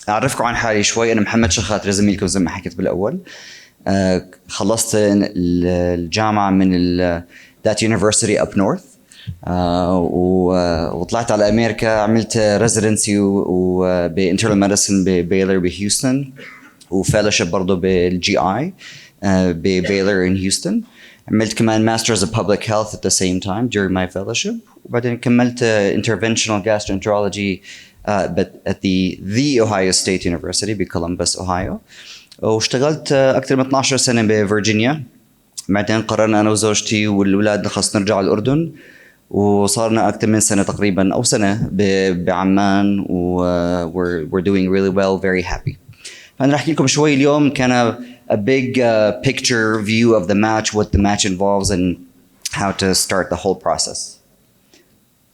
أعرفكم عن حالي شوي. أنا محمد شخاطر زميلكم زي ما حكيت بالأول. خلصت الجامعة من That University up north. وطلعت على أمريكا، عملت residency ب internal medicine ببايلر بهيوستن، وفellowship برضه بالجي اي ببايلر in Houston. عملت كمان Masters of Public Health at the same time during my fellowship. وبعدين كملت interventional gastroenterology but at the Ohio State University بكولومبوس أوهايو. واشتغلت أكثر من 12 سنة بفرجينيا. بعدين قررنا أنا وزوجتي والأولاد خلص نرجع على الأردن، وصارنا أكثر من سنة تقريبا أو سنة بعمان، و we're doing really well, very happy. فأنا رح أحكي لكم شوي اليوم كان a big picture view of the match, what the match involves and how to start the whole process.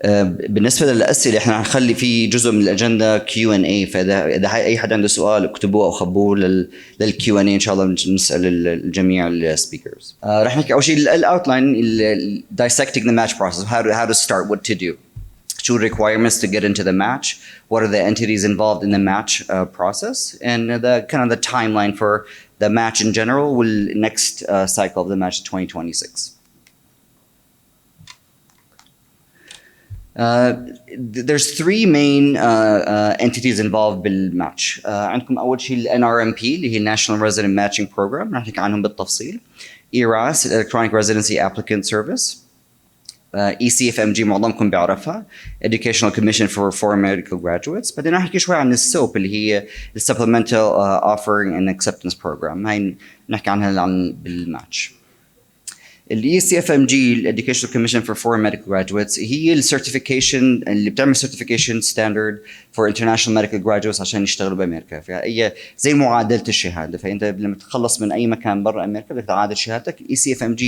بالنسبة للأسئلة احنا هنخلي في جزء من الأجندة Q&A، فإذا أي حد عنده سؤال اكتبوه أو خبوه للQ&A إن شاء الله نسأل الجميع السبيكرز. رح نحكي أول شيء الأوتلاين، dissecting the match process, how to start, what to do. Two requirements to get into the match, what are the entities involved in the match process, and the kind of the timeline for the match in general will next cycle of the match 2026. There's three main entities involved بالmatch. عندكم أول شيء ال NRMP اللي هي National Resident Matching Program، رح نحكي عنهم بالتفصيل. ERAS Electronic Residency Applicant Service. ECFMG معظمكم بيعرفها، Educational Commission for Foreign Medical Graduates. بعدين رح نحكي شوي عن السوب اللي هي Supplemental Offering and Acceptance Program، هاي نحكي عنها بالmatch. ال ECFMG Educational Commission for Foreign Medical Graduates هي السيرتيفيكيشن اللي بتعمل certification standard for international medical graduates عشان يشتغلوا بأمريكا. فهي زي معادلة الشهادة، فأنت لما تخلص من أي مكان برا أمريكا بدك تعادل شهادتك. ECFMG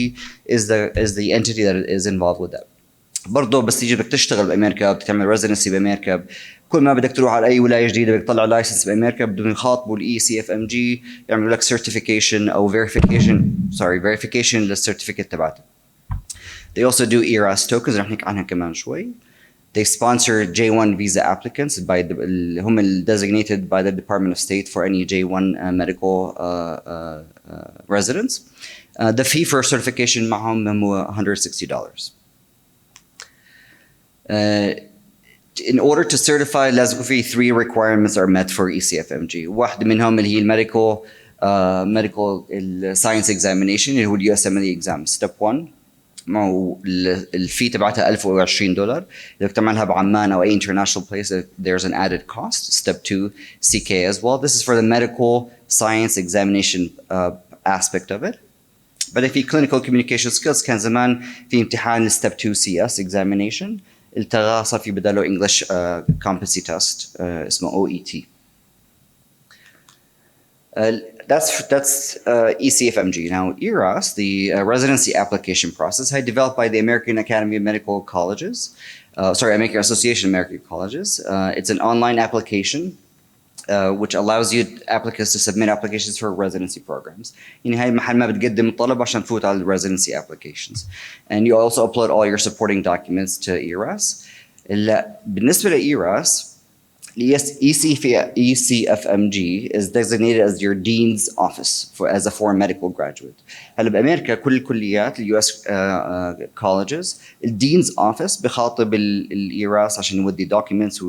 is the entity that is involved with that. برضه بس تيجي بدك تشتغل بأمريكا، بدك تعمل residency بأمريكا، كل ما بدك تروح على أي ولاية جديدة بدك تطلع لايسنس بأمريكا، بدهم يخاطبوا ال ECFMG يعملوا لك certification أو verification للcertificate تبعتك. They also do ERAS tokens رح نحكي عنها كمان شوي. They sponsor J1 visa applicants by هم designated by the Department of State for any J1 medical residents. The fee for certification معهم هو $160. In order to certify لازم في three requirements are met for ECFMG. واحدة منهم اللي هي medical science examination اللي هو ال USMLE exam. Step 1 معه الفي تبعتها $1020. إذا تعملها بعمان أو أي international place there's an added cost. Step 2 CK as well. This is for the medical science examination aspect of it. But في clinical communication skills كان زمان في امتحان step 2 CS examination. التغى صار في بداله English competency test اسمه OET. That's ECFMG. Now ERAS, the residency application process, is developed by the American Academy of Medical Colleges. American Association of Medical Colleges. It's an online application which allows you applicants to submit applications for residency programs. يعني هاي محل ما بتقدم طلب عشان تفوت على residency applications. And you also upload all your supporting documents to ERAS. بالنسبة ل ERAS, ECFMG is designated as your dean's office as a foreign medical graduate. هلا بأمريكا كل الكليات ال US colleges ال dean's office بخاطب ال ERAS عشان يودي documents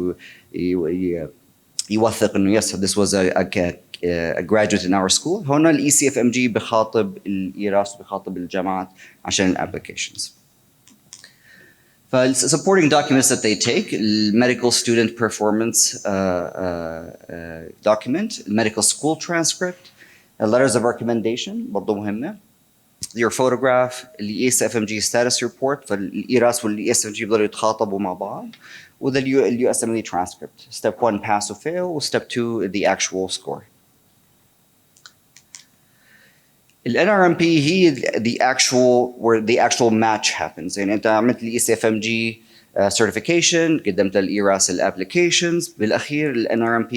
يوثق إنه yes this was a graduate in our school. هنا ال ECFMG بخاطب ال ERAS بخاطب الجامعات عشان ال applications. supporting documents that they take: medical student performance document, medical school transcript, letters of recommendation برضو مهمة, your photograph, ال ECFMG status report. فالإيراس وال ECFMG بيقدروا يتخاطبوا مع بعض. وذا ال USMLE transcript. Step 1 pass or fail, و step 2 the actual score. ال NRMP هي where the actual match happens. يعني أنت عملت ال ECFMG certification، قدمت ال ERAS ال applications، بالأخير ال NRMP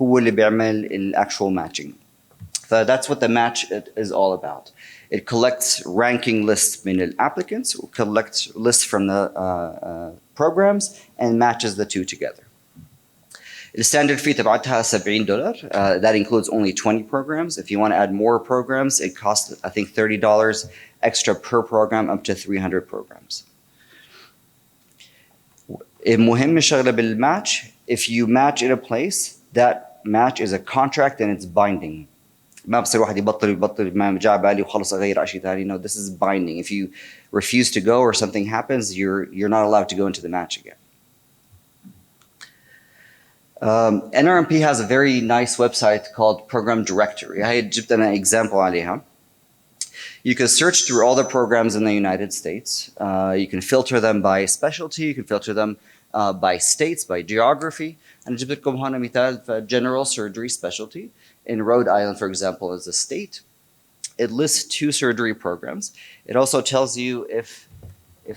هو اللي بيعمل ال actual matching. So that's what the match is all about. It collects ranking lists من ال applicants, collects lists from the programs, and matches the two together. الستاندرد fee تبعتها $70. That includes only 20 programs. If you want to add more programs, it costs, I think, $30 extra per program, up to 300 programs. المهم الشغلة بالmatch, if you match in a place, that match is a contract and it's binding. ما بصير واحد يبطل ما جاء بالي وخلص اغير على شيء ثاني. No, this is binding. If you refuse to go or something happens, you're not allowed to go into the match again. NRMP has a very nice website called Program Directory. هاي جبت أنا example عليها. You can search through all the programs in the United States. You can filter them by specialty. You can filter them by states, by geography. أنا جبت لكم هنا مثال for general surgery specialty. In Rhode Island, for example, is a state. It lists 2 surgery programs. It also tells you if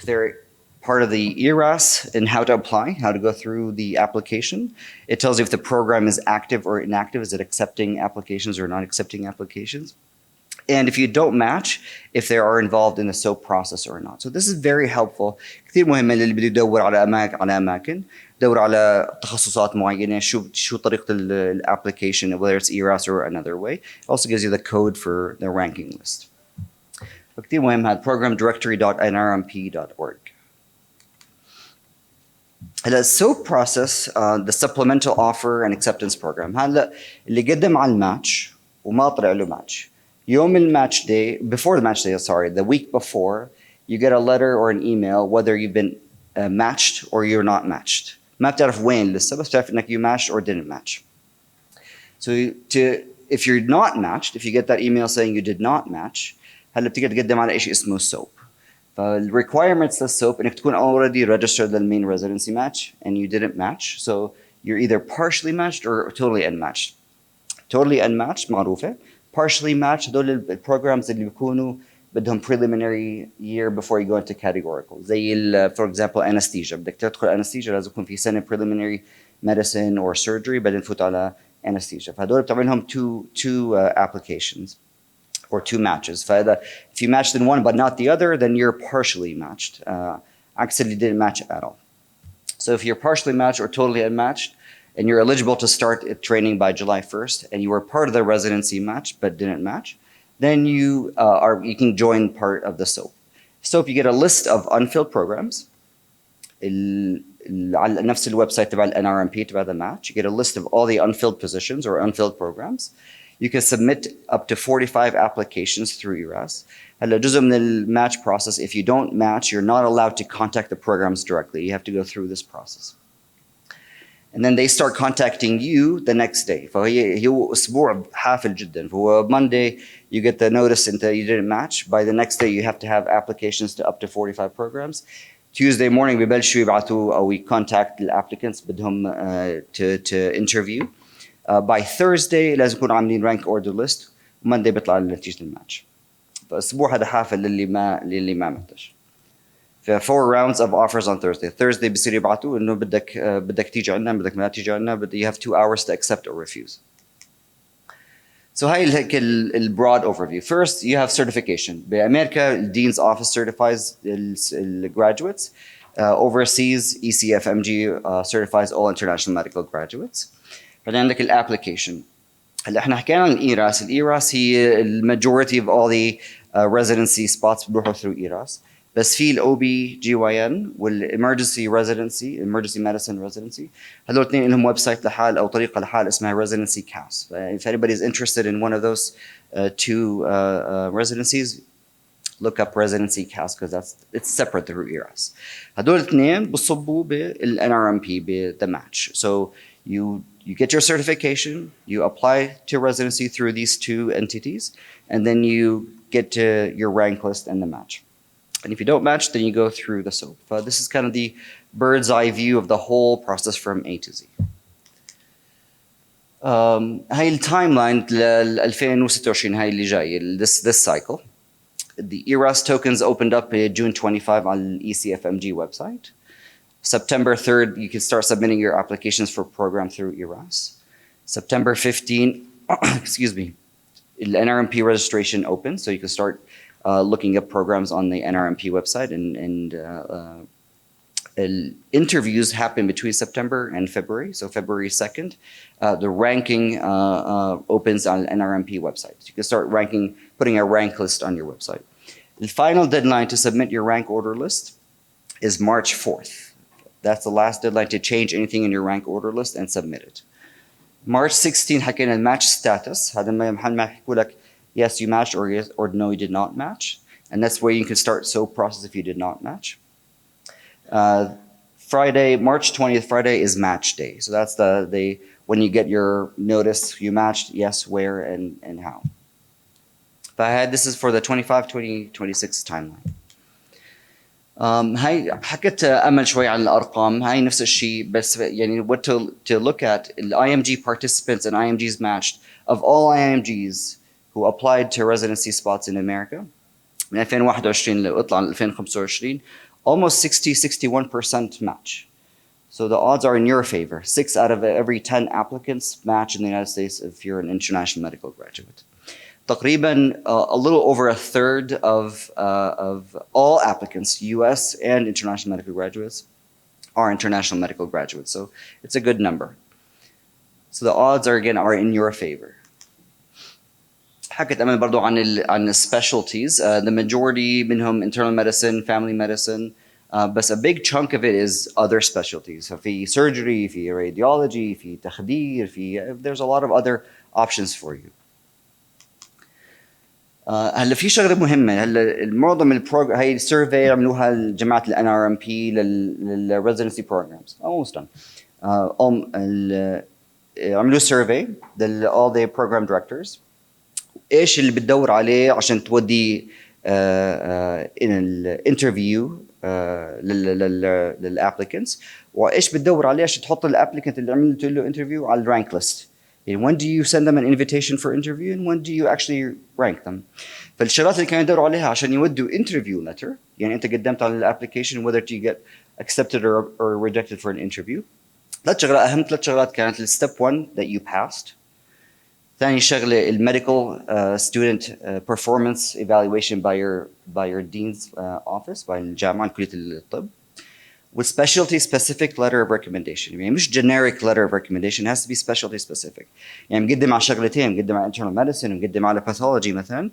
they're part of the ERAS and how to apply, how to go through the application. It tells you if the program is active or inactive, is it accepting applications or not accepting applications. And if you don't match, if they are involved in the SOAP process or not. So this is very helpful. كثير مهم اللي بده يدور على أماكن دور على تخصصات معينة شو طريقة الapplication, whether it's ERAS or another way. It also gives you the code for the ranking list. فكثير مهم هذا programdirectory.nrmp.org. هلا SOAP process, the supplemental offer and acceptance program. هلا اللي قدم على الماتش وما طلع له ماتش. يوم الماتش day, before the match day, sorry, the week before, you get a letter or an email whether you've been matched or you're not matched. ما بتعرف وين لسه, بس بتعرف انك you matched or didn't match. So if you're not matched, if you get that email saying you did not match, هلا بتقدر تقدم على شيء اسمه SOAP. فالrequirements للSOAP انك تكون already registered للmain residency match and you didn't match. So you're either partially matched or totally unmatched. Totally unmatched معروفة. Partially matched هدول البروجرامز اللي بيكونوا بدهم preliminary year before you go into categorical. زي for example anesthesia. بدك تدخل anesthesia لازم يكون في سنة preliminary medicine or surgery بعدين نفوت على anesthesia. فهدول بتعمل لهم two applications or 2 matches. فإذا if you matched in one but not the other, then you're partially matched. عكس اللي didn't match at all. So if you're partially matched or totally unmatched, and you're eligible to start training by July 1st, and you were part of the residency match but didn't match, then you can join part of the SOAP. SOAP, you get a list of unfilled programs. على نفس الويب تبع NRMP تبع the match. You get a list of all the unfilled positions or unfilled programs. You can submit up to 45 applications through ERAS. هلا جزء من الmatch process, if you don't match, you're not allowed to contact the programs directly. You have to go through this process. And then they start contacting you the next day. فهو أسبوع حافل جدا. فهو Monday you get the notice and you didn't match. By the next day you have to have applications to up to 45 programs. Tuesday morning ببلشوا يبعثوا أو contact the applicants بدهم to interview. By Thursday لازم يكونوا عاملين rank order list. Monday بيطلع نتيجة الماتش. فأسبوع هذا حافل للي ما متش. 4 rounds of offers on Thursday. Thursday بيصير يبعثوا إنه بدك تيجي عنا بدك ما تيجي عنا, but you have 2 hours to accept or refuse. So هاي هيك broad overview. First, you have certification. بأمريكا, Dean's Office certifies the graduates. Overseas, ECFMG certifies all international medical graduates. بعدين عندك application. هلا احنا حكينا عن ERAS. الERAS هي majority of all the residency spots بيروحوا through ERAS. بس في OB/GYN والemergency residency, emergency medicine residency, هذول الاثنين لهم ويب سايت لحال او طريقه لحال اسمها residency CAS. If anybody is interested in one of those 2 residencies, look up residency CAS because it's separate through ERAS. هذول الاثنين بصبوا بالNRMP the match. So you get your certification, you apply to residency through these 2 entities, and then you get to your rank list and the match. And if you don't match, then you go through the SOAP. This is kind of the bird's eye view of the whole process from A to Z. هاي التايملاين ل 2026 هاي اللي جاي this cycle. The ERAS tokens opened up June 25 on the ECFMG website. September 3rd, you can start submitting your applications for program through ERAS. September 15, excuse me, the NRMP registration opens, so you can start looking up programs on the NRMP website and interviews happen between September and February, so February 2nd. The ranking opens on NRMP website. So you can start ranking, putting a rank list on your website. The final deadline to submit your rank order list is March 4th. That's the last deadline to change anything in your rank order list and submit it. March 16 حكينا الماتش status. هذا ما محل ما يحكوا لك yes you matched or yes or no you did not match, and that's where you can start SOAP process if you did not match. Friday, March 20th, Friday is match day. So that's the when you get your notice you matched, yes, where, and how. This is for the 25-20-26 timeline. هاي حكيت أمل شوي عن الأرقام. هاي نفس الشيء بس يعني what to look at the IMG participants and IMGs matched. Of all IMGs who applied to residency spots in America من 2021 لأطلع 2025, almost 60-61% match. So the odds are in your favor. 6 out of every 10 applicants match in the United States if you're an international medical graduate. تقريبا a little over a third of all applicants, US and international medical graduates, are international medical graduates. So it's a good number. So the odds are in your favor. حكيت أمل برضو عن specialties. The majority منهم internal medicine, family medicine, but a big chunk of it is other specialties. So في surgery, في radiology, في تخدير, there's a lot of other options for you. هلا في شغله مهمه. هلا معظم البروجرام هي السيرفي عملوها جماعه الان ار ام بي للريزيدنسي بروجرامز almost done. عملوا سيرفي all the program directors. ايش اللي بتدور عليه عشان تودي الانترفيو للابليكنتس، وايش بتدور عليه عشان تحط الابليكنت اللي عملت له انترفيو على الرانك ليست. يعني when do you send them an invitation for interview and when do you actually rank them. فالشغلات اللي كانوا يدوروا عليها عشان يودوا interview letter، يعني انت قدمت على الابلكيشن whether you get accepted or rejected for an interview. اهم 3 شغلات كانت step 1 that you passed. ثاني شغله medical student performance evaluation by your dean's office by الجامعه كليه الطب. With specialty specific letter of recommendation. يعني مش generic letter of recommendation, it has to be specialty specific. يعني مقدم على شغلتين، مقدم على internal medicine ومقدم على pathology مثلا،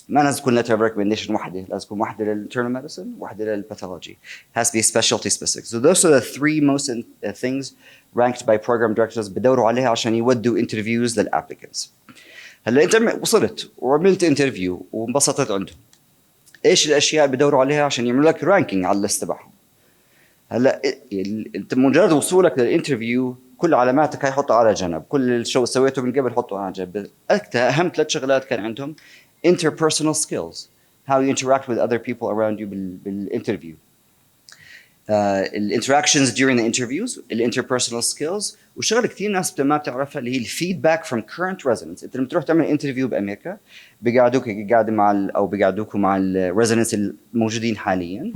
ما لازم تكون letter of recommendation واحدة، لازم تكون واحدة للinternal medicine وواحدة للpathology. It has to be specialty specific. So those are the 3 most things ranked by program directors بدوروا عليها عشان يودوا interviews للapplicants. هلا انت وصلت وعملت interview وانبسطت عندهم. ايش الاشياء اللي بدوروا عليها عشان يعملوا لك ranking على الليست تبعهم؟ هلا انت مجرد وصولك للانترفيو كل علاماتك هي حطها على جنب، كل الشو سويته من قبل حطه على جنب. اهم 3 شغلات كان عندهم interpersonal skills, how you interact with other people around you بالinterview. الانتراكشنز during the interviews, الinterpersonal skills، وشغله كثير ناس ما بتعرفها اللي هي الفيدباك from current residents. انت لما تروح تعمل انترفيو بامريكا بيقعدوك قاعده بيقعدوكوا مع الريزيدنتس الموجودين حاليا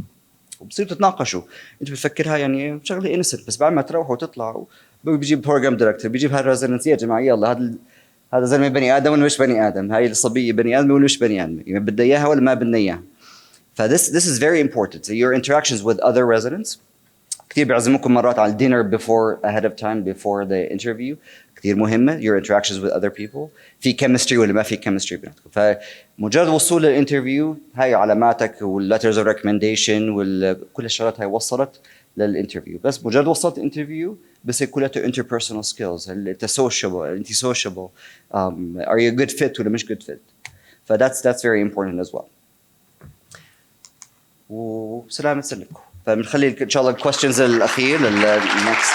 وبصيروا تتناقشوا. انت بتفكرها يعني شغله انسنت، بس بعد ما تروحوا وتطلعوا بيجي بروجرام دايركتور بيجيب هالريزيدنس، يا جماعه يلا هذا زلمه بني ادم ولا مش بني ادم، هاي الصبيه بني ادم ولا مش بني ادم، يعني بدنا اياها ولا ما بدنا اياها. this is very important. So your interactions with other residents كثير بيعزموكم مرات على dinner ahead of time before the interview، كثير مهمه. your interactions with other people، في chemistry ولا ما في chemistry بيناتكم. فمجرد وصول للانترفيو هاي علاماتك والletters of recommendation وكل الشغلات هاي وصلت للانترفيو. بس مجرد وصلت الانترفيو بس كلها interpersonal skills. هل انت sociable، انت sociable، are you a good fit ولا مش good fit. that's very important as well. وسلامة سلكم. فبنخلي ان شاء الله الكويستشنز الاخير للنكست.